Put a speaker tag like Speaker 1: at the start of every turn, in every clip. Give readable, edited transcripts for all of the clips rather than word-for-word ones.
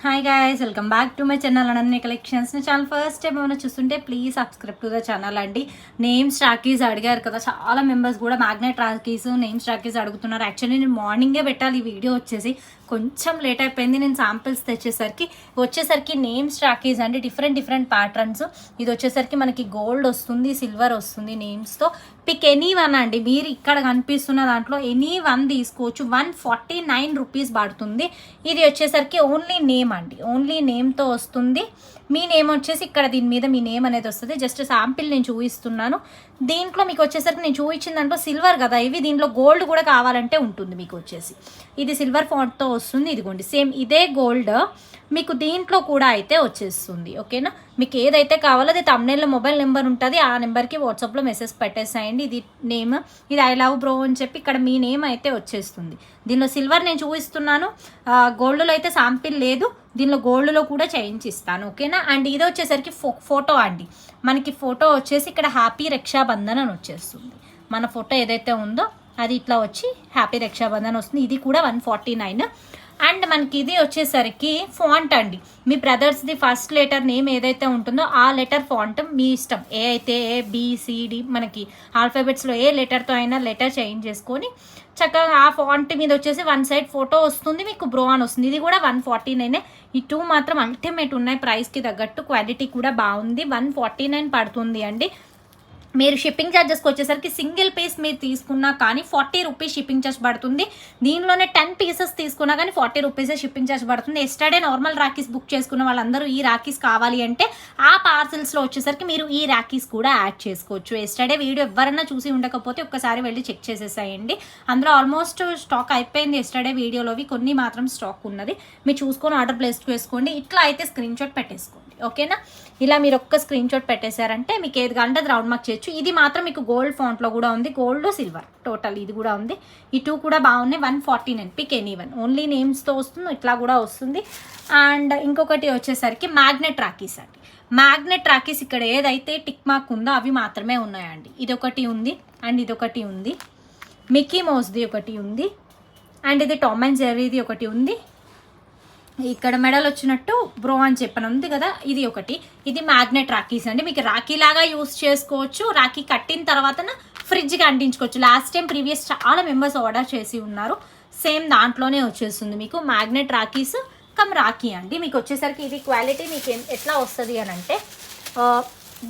Speaker 1: Hi guys, welcome back to my channel Ananya collections. నా channel first time ఏమైనా చూస్తుంటే please subscribe to the channel అండి. Names రాకీస్ అడిగారు కదా, చాలా మెంబర్స్ కూడా మ్యాగ్నెట్ రాకీస్ నేమ్స్ రాకీస్ అడుగుతున్నారు. యాక్చువల్లీ నేను మార్నింగే పెట్టాలి ఈ వీడియో వచ్చేసి, కొంచెం లేట్ అయిపోయింది. నేను శాంపిల్స్ వచ్చేసరికి నేమ్స్ రాకీస్ అండి, డిఫరెంట్ ప్యాటర్న్స్. ఇది వచ్చేసరికి మనకి గోల్డ్ వస్తుంది, సిల్వర్ వస్తుంది నేమ్స్తో. పిక్ ఎనీ వన్ అండి, మీరు ఇక్కడ కనిపిస్తున్న దాంట్లో ఎనీ వన్ తీసుకోవచ్చు. 149 రూపీస్ పడుతుంది. ఇది వచ్చేసరికి ఓన్లీ నేమ్ అండి, ఓన్లీ నేమ్తో వస్తుంది. మీ నేమ్ వచ్చేసి ఇక్కడ దీని మీద మీ నేమ్ అనేది వస్తుంది. జస్ట్ శాంపిల్ నేను చూపిస్తున్నాను. దీంట్లో మీకు వచ్చేసరికి నేను చూపించిన దాంట్లో సిల్వర్ కదా ఇవి, దీంట్లో గోల్డ్ కూడా కావాలంటే ఉంటుంది మీకు వచ్చేసి. ఇది సిల్వర్ ఫాంట్తో వస్తుంది. ఇదిగోండి సేమ్ ఇదే గోల్డ్ మీకు దీంట్లో కూడా అయితే వచ్చేస్తుంది. ఓకేనా, మీకు ఏదైతే కావాలో అది తమ్నైల్లో మొబైల్ నెంబర్ ఉంటుంది, ఆ నెంబర్కి వాట్సాప్లో మెసేజ్ పెట్టేసాయండి. ఇది నేమ్, ఇది ఐ లవ్ బ్రో అని చెప్పి ఇక్కడ మీ నేమ్ అయితే వచ్చేస్తుంది. దీనిలో సిల్వర్ నేను చూపిస్తున్నాను, గోల్డ్లో అయితే శాంపిల్ లేదు. దీనిలో గోల్డ్లో కూడా చేయించిస్తాను. ఓకేనా, అండ్ ఇది వచ్చేసరికి ఫోటో అండి. మనకి ఫోటో వచ్చేసి ఇక్కడ హ్యాపీ రక్షాబంధన్ అని వచ్చేస్తుంది. మన ఫోటో ఏదైతే ఉందో అది ఇట్లా వచ్చి హ్యాపీ రక్షాబంధన్ వస్తుంది. ఇది కూడా 149. అండ్ మనకి ఇది వచ్చేసరికి ఫాంట్ అండి, మీ బ్రదర్స్ది ఫస్ట్ లెటర్ నేమ్ ఏదైతే ఉంటుందో ఆ లెటర్ ఫాంట్ మీ ఇష్టం. ఏ అయితే ABCD మనకి ఆల్ఫాబెట్స్లో ఏ లెటర్తో అయినా లెటర్ చేంజ్ చేసుకొని చక్కగా ఆ ఫాంట్ మీద వచ్చేసి వన్ సైడ్ ఫోటో వస్తుంది, మీకు బ్రో అని వస్తుంది. ఇది కూడా 149. ఈ టూ మాత్రం అల్టిమేట్ ఉన్నాయి, ప్రైస్కి తగ్గట్టు క్వాలిటీ కూడా బాగుంది. 149 పడుతుంది అండి. మీరు షిప్పింగ్ ఛార్జెస్కి వచ్చేసరికి సింగిల్ పీస్ మీరు తీసుకున్నా కానీ 40 రూపీస్ షిప్పింగ్ ఛార్జ్ పడుతుంది. దీనిలోనే 10 పీసెస్ తీసుకున్నా కానీ 40 రూపీసే షిప్పింగ్ ఛార్జ్ పడుతుంది. ఎస్టర్డే నార్మల్ రాకీస్ బుక్ చేసుకున్న వాళ్ళందరూ ఈ రాకీస్ కావాలి అంటే ఆ పార్సిల్స్లో వచ్చేసరికి మీరు ఈ రాకీస్ కూడా యాడ్ చేసుకోవచ్చు. ఎస్టర్డే వీడియో ఎవరన్నా చూసి ఉండకపోతే ఒక్కసారి వెళ్ళి చెక్ చేసేసాయండి. అందులో ఆల్మోస్ట్ స్టాక్ అయిపోయింది. ఎస్టర్డే వీడియోలోవి కొన్ని మాత్రం స్టాక్ ఉన్నది, మీరు చూసుకొని ఆర్డర్ ప్లేస్ చేసుకోండి. ఇట్లా అయితే స్క్రీన్ షాట్ పెట్టేసుకోండి. ఓకేనా, ఇలా మీరు ఒక్క స్క్రీన్ షాట్ పెట్టేశారంటే మీకు ఏది కావాలంటే అది రౌండ్ మార్క్ చేయొచ్చు. ఇది మాత్రం మీకు గోల్డ్ ఫాంట్లో కూడా ఉంది, గోల్డ్ సిల్వర్ టోటల్ ఇది కూడా ఉంది. ఈ టూ కూడా బాగున్నాయి. 149 పిక్ ఎనీ వన్, ఓన్లీ నేమ్స్తో వస్తుంది, ఇట్లా కూడా వస్తుంది. అండ్ ఇంకొకటి వచ్చేసరికి మ్యాగ్నెట్ రాకీస్ అండి. మ్యాగ్నెట్ రాకీస్ ఇక్కడ ఏదైతే టిక్ మార్క్ ఉందో అవి మాత్రమే ఉన్నాయండి. ఇది ఒకటి ఉంది అండ్ ఇది ఒకటి ఉంది, మిక్కీ మౌస్ది ఒకటి ఉంది, అండ్ ఇది టామ్ అండ్ జెర్రీది ఒకటి ఉంది. ఇక్కడ మెడల్ వచ్చినట్టు బ్రో అని చెప్పను ఉంది కదా, ఇది ఒకటి. ఇది మ్యాగ్నెట్ రాకీస్ అండి, మీకు రాఖీ లాగా యూస్ చేసుకోవచ్చు. రాఖీ కట్టిన తర్వాత ఫ్రిడ్జ్కి అంటించుకోవచ్చు. లాస్ట్ టైం ప్రీవియస్ చాలా మెంబర్స్ ఆర్డర్ చేసి ఉన్నారు, సేమ్ దాంట్లోనే వచ్చేస్తుంది మీకు మ్యాగ్నెట్ రాకీస్ కమ్ రాఖీ అండి. మీకు వచ్చేసరికి ఇది క్వాలిటీ మీకు ఎట్లా వస్తుంది అని అంటే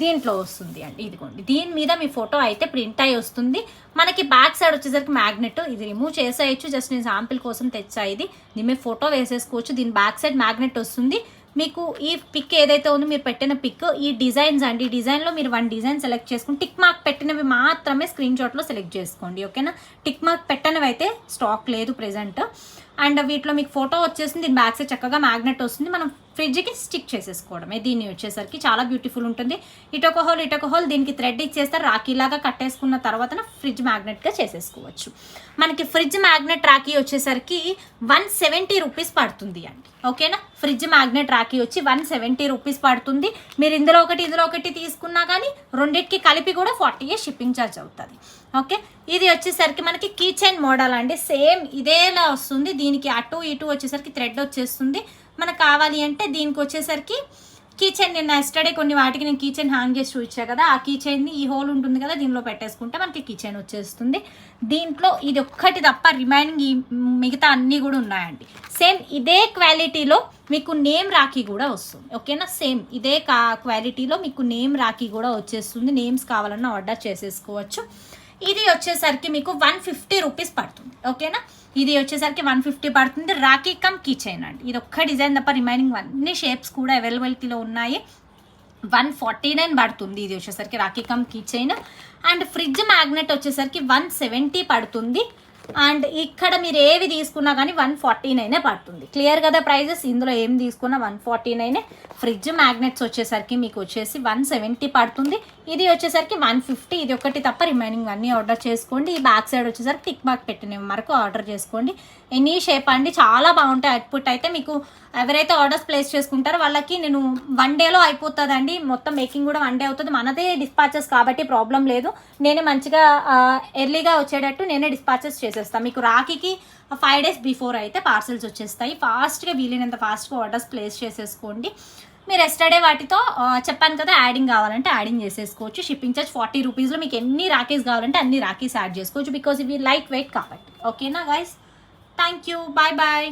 Speaker 1: దీంట్లో వస్తుంది అండి. ఇదిగోండి దీని మీద మీ ఫోటో అయితే ప్రింట్ అయి వస్తుంది. మనకి బ్యాక్ సైడ్ వచ్చేసరికి మ్యాగ్నెట్, ఇది రిమూవ్ చేసేయచ్చు. జస్ట్ నేను శాంపిల్ కోసం తెచ్చా ఇది. దీని మీద ఫోటో వేసేసుకోవచ్చు. దీని బ్యాక్ సైడ్ మ్యాగ్నెట్ వస్తుంది. మీకు ఈ పిక్ ఏదైతే ఉందో మీరు పెట్టిన పిక్, ఈ డిజైన్స్ అండి, డిజైన్లో మీరు 1 డిజైన్ సెలెక్ట్ చేసుకుని టిక్ మార్క్ పెట్టినవి మాత్రమే స్క్రీన్ షాట్లో సెలెక్ట్ చేసుకోండి. ఓకేనా, టిక్ మార్క్ పెట్టినవి అయితే స్టాక్ లేదు ప్రెజెంట్. అండ్ వీటిలో మీకు ఫోటో వచ్చేసింది, దీని బ్యాక్ సైడ్ చక్కగా మ్యాగ్నెట్ వస్తుంది. మనం ఫ్రిడ్జ్కి స్టిక్ చేసేసుకోవడమే. దీన్ని వచ్చేసరికి చాలా బ్యూటిఫుల్ ఉంటుంది. ఇటొక హోల్ దీనికి థ్రెడ్ ఇచ్చేస్తారు. రాఖీలాగా కట్టేసుకున్న తర్వాత ఫ్రిడ్జ్ మ్యాగ్నెట్గా చేసేసుకోవచ్చు. మనకి ఫ్రిడ్జ్ మ్యాగ్నెట్ రాఖీ వచ్చేసరికి 170 రూపీస్ పడుతుంది అండి. ఓకేనా, ఫ్రిడ్జ్ మ్యాగ్నెట్ రాఖీ వచ్చి 170 రూపీస్ పడుతుంది. మీరు ఇందులో ఒకటి తీసుకున్నా కానీ రెండింటికి కలిపి కూడా 40 షిప్పింగ్ ఛార్జ్ అవుతుంది. ఓకే, ఇది వచ్చేసరికి మనకి కీ చైన్ మోడల్ అండి, సేమ్ ఇదేలా వస్తుంది. దీనికి అటు ఇటు వచ్చేసరికి థ్రెడ్ వచ్చేస్తుంది. మనకు కావాలి అంటే దీనికి వచ్చేసరికి కీ చైన్, నేను ఎస్టర్డే కొన్ని వాటికి నేను కీ చైన్ హ్యాంగ్ చేసి చూపించా కదా, ఆ కీ చైన్ని ఈ హోల్ ఉంటుంది కదా దీనిలో పెట్టేసుకుంటే మనకి కీ చైన్ వచ్చేస్తుంది. దీంట్లో ఇది ఒక్కటి తప్ప రిమైనింగ్ ఈ మిగతా అన్నీ కూడా ఉన్నాయండి. సేమ్ ఇదే క్వాలిటీలో మీకు నేమ్ రాఖీ కూడా వస్తుంది. ఓకేనా, సేమ్ ఇదే క్వాలిటీలో మీకు నేమ్ రాఖీ కూడా వచ్చేస్తుంది. నేమ్స్ కావాలన్నా ఆర్డర్ చేసేసుకోవచ్చు. ఇది వచ్చేసరికి మీకు 150 రూపీస్ పడుతుంది. ఓకేనా, ఇది వచ్చేసరికి 150 పడుతుంది. రాఖీ కమ్ కీ చైన్ అండి. ఇది ఒక్క డిజైన్ తప్ప రిమైనింగ్ అన్ని షేప్స్ కూడా అవైలబిలిటీలో ఉన్నాయి. 149 పడుతుంది. ఇది వచ్చేసరికి rakhi cum key chain. And fridge magnet వచ్చేసరికి 170 పడుతుంది. అండ్ ఇక్కడ మీరు ఏవి తీసుకున్నా కానీ 149 పడుతుంది. క్లియర్ కదా ప్రైజెస్, ఇందులో ఏం తీసుకున్నా 149. ఫ్రిడ్జ్ మ్యాగ్నెట్స్ వచ్చేసరికి మీకు వచ్చేసి 170 పడుతుంది. ఇది వచ్చేసరికి 150. ఇది ఒకటి తప్ప రిమైనింగ్ అన్నీ ఆర్డర్ చేసుకోండి. ఈ బ్యాక్ సైడ్ వచ్చేసరికి టిక్ మార్క్ పెట్టిన వరకు ఆర్డర్ చేసుకోండి. ఎనీ షేప్ అండి, చాలా బాగుంటాయి. అవుట్పుట్ అయితే మీకు ఎవరైతే ఆర్డర్స్ ప్లేస్ చేసుకుంటారో వాళ్ళకి నేను 1 డేలో అయిపోతుందండి. మొత్తం మేకింగ్ కూడా 1 డే అవుతుంది. మనదే డిస్పాచెస్ కాబట్టి ప్రాబ్లం లేదు. నేనే మంచిగా ఎర్లీగా వచ్చేటట్టు నేనే డిస్పాచెస్ చేసేస్తాను. మీకు రాఖీకి 5 days బిఫోర్ అయితే పార్సల్స్ వచ్చేస్తాయి. ఫాస్ట్గా వీలైనంత ఫాస్ట్గా ఆర్డర్స్ ప్లేస్ చేసేసుకోండి. మీరు ఎస్టర్డే వాటితో చెప్పాను కదా, యాడింగ్ కావాలంటే యాడింగ్ చేసేసుకోవచ్చు. షిప్పింగ్ చార్జ్ 40 రూపీస్లో మీకు ఎన్ని రాఖీస్ కావాలంటే అన్ని రాఖీస్ యాడ్ చేసుకోవచ్చు, బికాజ్ ఇవి లైట్ వెయిట్ కాబట్టి. ఓకేనా guys, thank you, bye bye.